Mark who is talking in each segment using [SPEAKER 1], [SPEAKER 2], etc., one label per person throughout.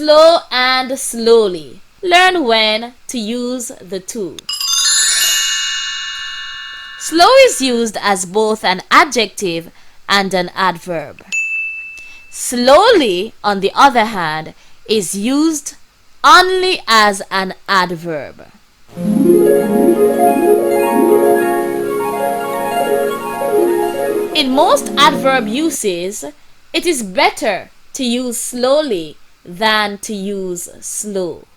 [SPEAKER 1] slow and slowly. Learn when to use the two. Slow is used as both an adjective and an adverb. Slowly, on the other hand, is used only as an adverb. In most adverb uses, it is better to use slowly than to use slow.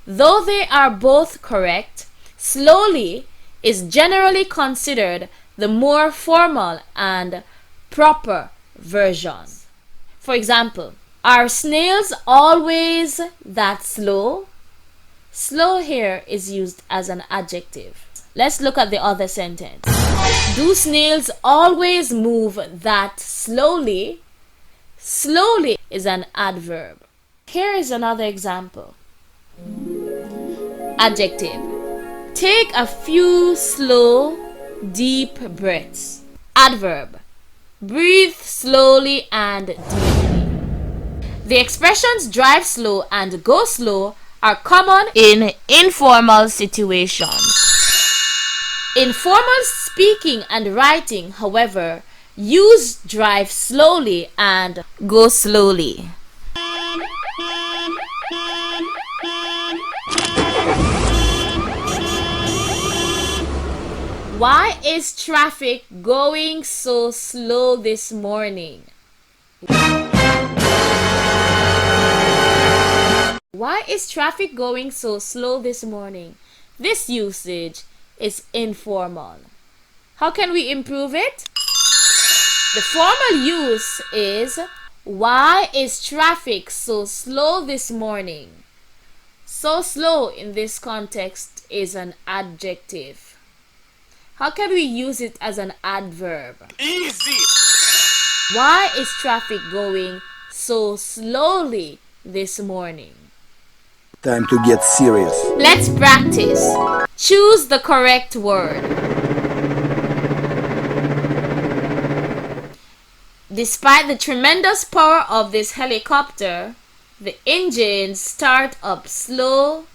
[SPEAKER 1] Though they are both correct, slowly is generally considered the more formal and proper version. For example, are snails always that slow? Slow here is used as an adjective. Let's look at the other sentence. Do snails always move that slowly? Slowly is an adverb. Here is another example. Adjective. Take a few slow, deep breaths. Adverb. Breathe slowly and deeply. The expressions drive slow and go slow are common in informal situations. In formal speaking and writing, however, use drive slowly and go slowly. Why is traffic going so slow this morning? Why is traffic going so slow this morning? This usage is informal. How can we improve it? The formal use is, why is traffic so slow this morning? So slow in this context is an adjective. How can we use it as an adverb?
[SPEAKER 2] Easy!
[SPEAKER 1] Why is traffic going so slowly this morning?
[SPEAKER 3] Time to get serious.
[SPEAKER 1] Let's practice. Choose the correct word. Despite the tremendous power of this helicopter, the engines start up slowly.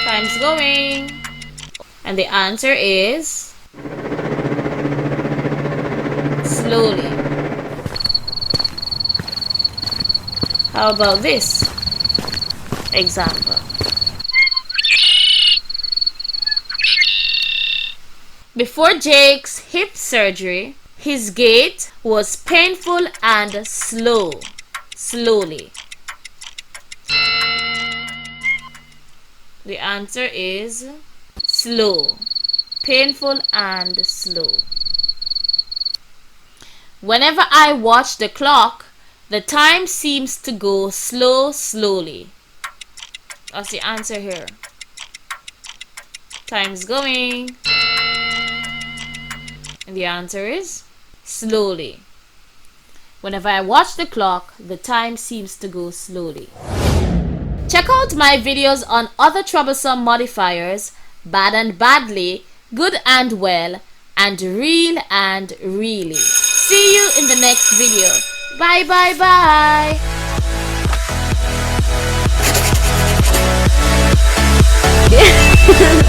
[SPEAKER 1] Time's going. And the answer is slowly. How about this example? Before Jake's hip surgery, his gait was painful and slowly. The answer is slow. Painful and slow. Whenever I watch the clock, the time seems to go slowly. That's the answer here. Time's going. And the answer is slowly. Whenever I watch the clock, the time seems to go slowly. Check out my videos on other troublesome modifiers, bad and badly, good and well, and real and really. See you in the next video. Bye bye bye.